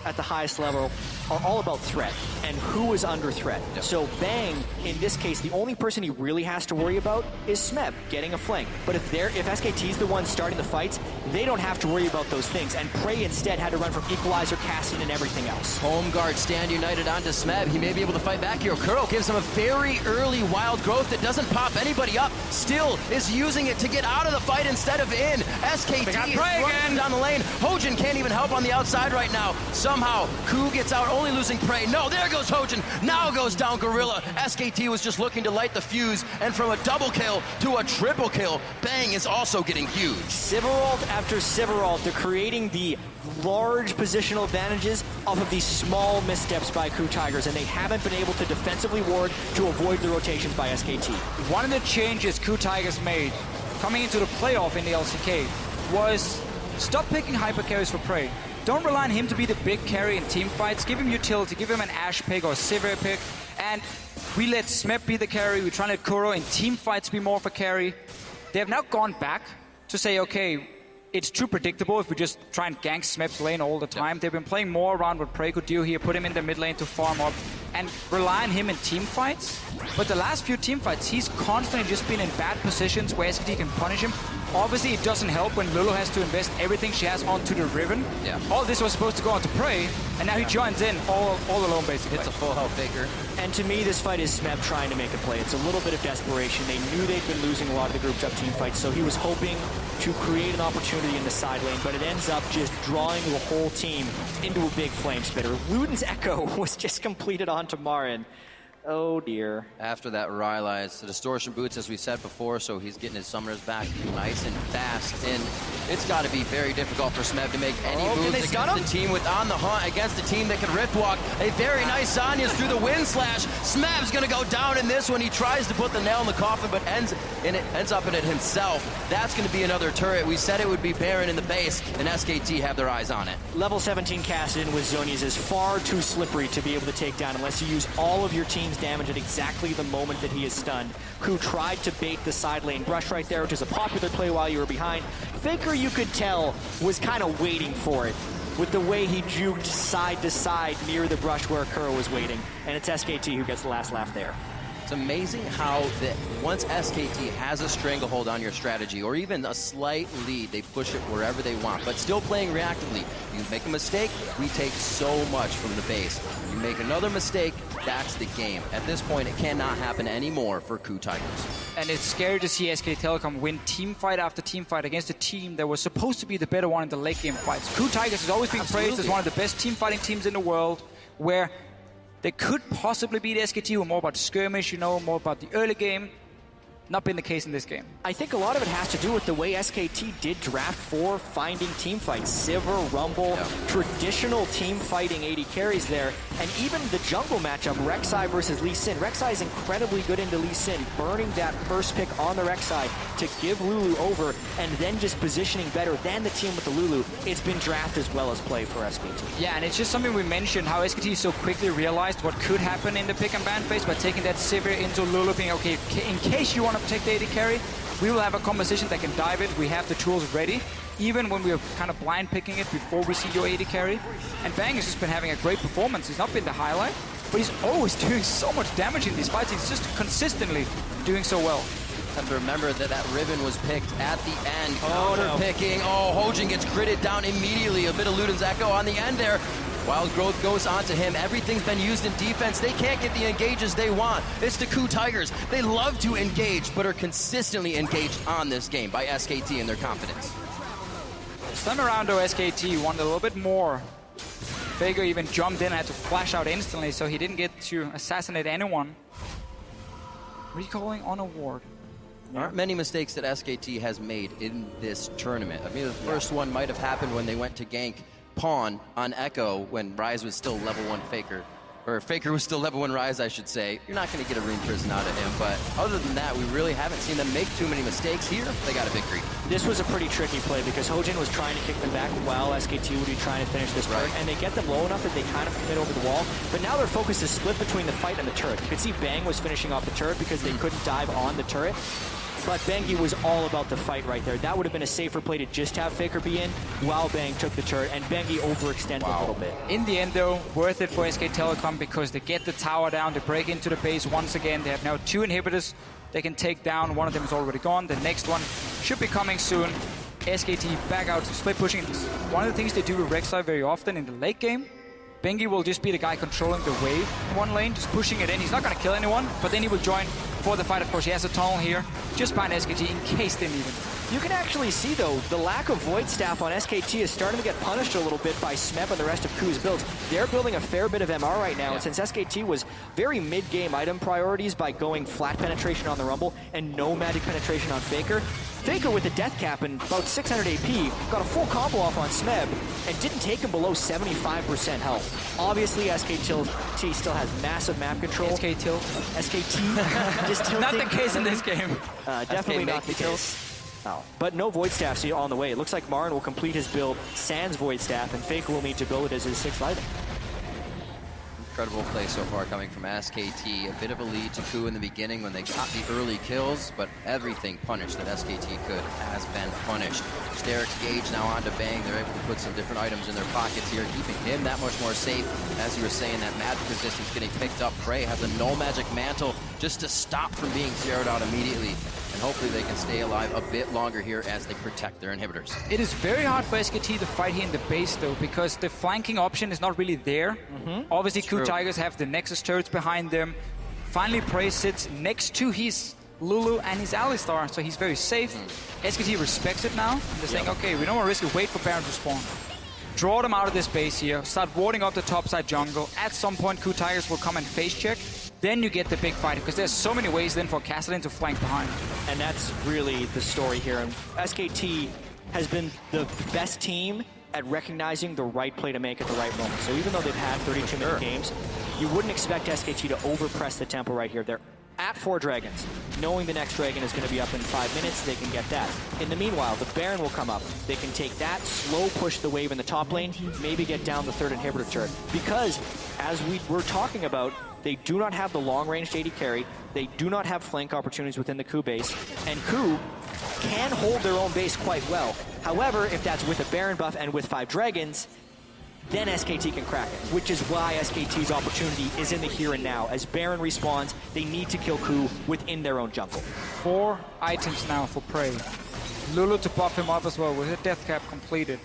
at the highest level, are all about threat and who is under threat. Yep. So Bang, in this case, the only person he really has to worry about is Smeb getting a flank. But if SKT's the one starting the fights, they don't have to worry about those things. And Prey instead had to run from Equalizer, Casting, and everything else. Home guard stand united onto Smeb. He may be able to fight back here. Kuro gives him a very early wild growth that doesn't pop anybody up. Still is using it to get out of the fight instead of in. SKT is running down the lane. Hojin can't even help on the outside right now. Somehow, KOO gets out only losing Prey. No, there goes Hojin. Now goes down Gorilla. SKT was just looking to light the fuse, and from a double kill to a triple kill, Bang is also getting huge. Siverald after Siverald, they're creating the large positional advantages off of these small missteps by KOO Tigers, and they haven't been able to defensively ward to avoid the rotations by SKT. One of the changes KOO Tigers made coming into the playoff in the LCK was stop picking hyper carries for Prey. Don't rely on him to be the big carry in team fights. Give him utility, give him an Ashe pick or a Sivir pick, and we let Smep be the carry. We try to let Kuro in team fights be more of a carry. They have now gone back to say, okay, it's too predictable if we just try and gank Smep's lane all the time. They've been playing more around what Prey could do here, put him in the mid lane to farm up, and rely on him in team fights. But the last few team fights, he's constantly just been in bad positions where SKT can punish him. Obviously, it doesn't help when Lulu has to invest everything she has onto the Riven. Yeah. All this was supposed to go onto Prey, and now he joins in all alone, basically. It's a full health faker. And to me, this fight is Smep trying to make a play. It's a little bit of desperation. They knew they'd been losing a lot of the groups up team fights, so he was hoping to create an opportunity in the side lane, but it ends up just drawing the whole team into a big flame spitter. Luden's Echo was just completed onto Marin. Oh dear. After that Rylai's, the distortion boots, as we said before, so he's getting his summoners back nice and fast. And it's got to be very difficult for Smeb to make any moves against the team with On the Hunt, against the team that can rift walk. A very nice Zanya's through the wind slash. Smeb's going to go down in this one. He tries to put the nail in the coffin, but ends up in it himself. That's going to be another turret. We said it would be Baron in the base, and SKT have their eyes on it. Level 17 Kassadin with Zhonya's is far too slippery to be able to take down unless you use all of your team's damage at exactly the moment that he is stunned. KOO tried to bait the side lane brush right there, which is a popular play while you were behind. Faker, you could tell, was kind of waiting for it with the way he juked side to side near the brush where Kuro was waiting. And it's SKT who gets the last laugh there. It's amazing how that once SKT has a stranglehold on your strategy or even a slight lead, they push it wherever they want, but still playing reactively. You make a mistake, we take so much from the base. You make another mistake, that's the game. At this point, it cannot happen anymore for KOO Tigers. And it's scary to see SKT Telecom win team fight after team fight against a team that was supposed to be the better one in the late game fights. KOO Tigers has always been praised as one of the best team fighting teams in the world, where they could possibly beat SKT, who are more about skirmish, more about the early game. Not been the case in this game. I think a lot of it has to do with the way SKT did draft for finding team fights. Sivir, Rumble, traditional team fighting 80 carries there. And even the jungle matchup, Rek'Sai versus Lee Sin. Rek'Sai is incredibly good into Lee Sin, burning that first pick on the Rek'Sai to give Lulu over, and then just positioning better than the team with the Lulu. It's been draft as well as play for SKT. Yeah, and it's just something we mentioned, how SKT so quickly realized what could happen in the pick and ban phase by taking that Sivir into Lulu, being okay, in case you want to protect the AD carry, we will have a composition that can dive it. We have the tools ready, even when we are kind of blind picking it before we see your AD carry. And Bang has just been having a great performance. He's not been the highlight, but he's always doing so much damage in these fights. He's just consistently doing so well. Have to remember that that Riven was picked at the end. Counter-picking. Oh, Hojin gets critted down immediately. A bit of Luden's Echo on the end there. Wild Growth goes onto him. Everything's been used in defense. They can't get the engages they want. It's the KOO Tigers. They love to engage, but are consistently engaged on this game by SKT and their confidence. This time around, though, SKT wanted a little bit more. Faker even jumped in and had to flash out instantly, so he didn't get to assassinate anyone. Recalling on a ward. There aren't many mistakes that SKT has made in this tournament. I mean, the first one might have happened when they went to gank Pawn on Echo when Ryze was still level 1 Faker. Or Faker was still level 1 Ryze, I should say. You're not going to get a Rune Prison out of him, but other than that, we really haven't seen them make too many mistakes here. They got a victory. This was a pretty tricky play because Hojin was trying to kick them back while SKT would be trying to finish this turret, and they get them low enough that they kind of commit over the wall, but now their focus is split between the fight and the turret. You could see Bang was finishing off the turret because they couldn't dive on the turret. But Bengi was all about the fight right there. That would have been a safer play to just have Faker be in while Bang took the turret, and Bengi overextended a little bit. In the end, though, worth it for SK Telecom because they get the tower down, they break into the base once again. They have now 2 inhibitors they can take down. One of them is already gone. The next one should be coming soon. SKT back out, split pushing. One of the things they do with Rek'Sai very often in the late game, Bengi will just be the guy controlling the wave in one lane, just pushing it in. He's not going to kill anyone, but then he will join for the fight. Of course, he has a tunnel here, just behind SKT in case they need him. You can actually see, though, the lack of Void Staff on SKT is starting to get punished a little bit by Smeb and the rest of KOO's builds. They're building a fair bit of MR right now, and since SKT was very mid-game item priorities by going flat penetration on the Rumble and no magic penetration on Faker, Faker with the death cap and about 600 AP got a full combo off on Smeb and didn't take him below 75% health. Obviously, SKT still has massive map control. SK tilt. SKT just tilting. Not the case in this game. Definitely not the case. Oh. But no Void Staff on the way. It looks like Marin will complete his build sans Void Staff, and Faker will need to build it as his 6th item. Incredible play so far coming from SKT. A bit of a lead to KOO in the beginning when they got the early kills, but everything punished that SKT could has been punished. Sterek's Gage now on to Bang. They're able to put some different items in their pockets here, keeping him that much more safe. As you were saying, that magic resistance getting picked up. Prey has a null magic mantle just to stop from being zeroed out immediately. And hopefully they can stay alive a bit longer here as they protect their inhibitors. It is very hard for SKT to fight here in the base, though, because the flanking option is not really there. Obviously, KOO Tigers have the Nexus turrets behind them. Finally, Prey sits next to his Lulu and his Alistar, so he's very safe. SKT respects it now. They're saying, okay, we don't want to risk it. Wait for Baron to spawn. Draw them out of this base here. Start warding up the topside jungle. At some point, KOO Tigers will come and face check. Then you get the big fight, because there's so many ways then for Kassadin to flank behind. And that's really the story here. And SKT has been the best team at recognizing the right play to make at the right moment. So even though they've had 32-minute games, you wouldn't expect SKT to overpress the tempo right here. They're at 4 dragons. Knowing the next dragon is going to be up in 5 minutes, they can get that. In the meanwhile, the Baron will come up. They can take that, slow push the wave in the top lane, maybe get down the 3rd inhibitor turret. Because, as we were talking about, they do not have the long-range AD carry, they do not have flank opportunities within the KOO base, and KOO can hold their own base quite well. However, if that's with a Baron buff and with 5 dragons, then SKT can crack it, which is why SKT's opportunity is in the here and now. As Baron respawns, they need to kill KOO within their own jungle. 4 items now for Prey. Lulu to buff him up as well with her death cap completed.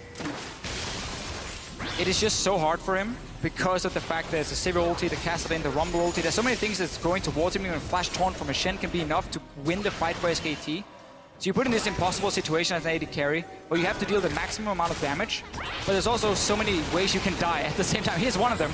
It is just so hard for him because of the fact that there's a Sivir ulti, the Kassadin, the Rumble ulti. There's so many things that's going towards him. Even Flash Taunt from a Shen can be enough to win the fight for SKT. So you put in this impossible situation as an AD carry, where you have to deal the maximum amount of damage, but there's also so many ways you can die at the same time. Here's one of them.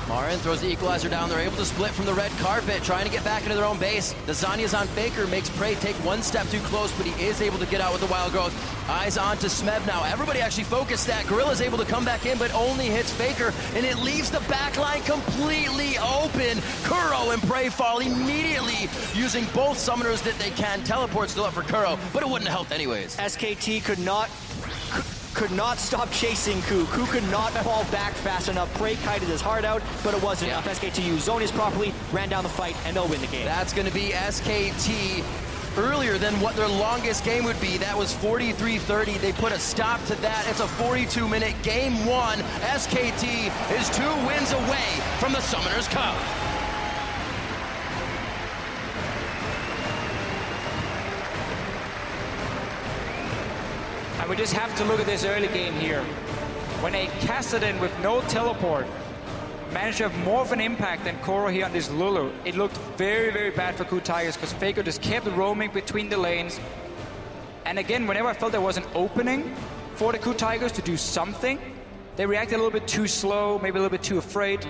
Marin throws the equalizer down. They're able to split from the red carpet, trying to get back into their own base. The Zanya's on Faker, makes Prey take one step too close, but he is able to get out with the Wild Growth. Eyes on to Smeb now. Everybody actually focused that. Gorilla's able to come back in, but only hits Faker, and it leaves the backline completely open. Kuro and Prey fall immediately, using both summoners that they can. Teleport still up for Kuro, but it wouldn't have helped anyways. SKT could not stop chasing KOO. KOO could not fall back fast enough. Prey kited his heart out, but it wasn't enough. SKT used Zonius properly, ran down the fight, and they'll win the game. That's going to be SKT earlier than what their longest game would be. That was 43-30. They put a stop to that. It's a 42-minute game 1. SKT is 2 wins away from the Summoners Cup. And we just have to look at this early game here. When a Kassadin with no teleport managed to have more of an impact than Kuro here on this Lulu, it looked very, very bad for KOO Tigers because Faker just kept roaming between the lanes. And again, whenever I felt there was an opening for the KOO Tigers to do something, they reacted a little bit too slow, maybe a little bit too afraid.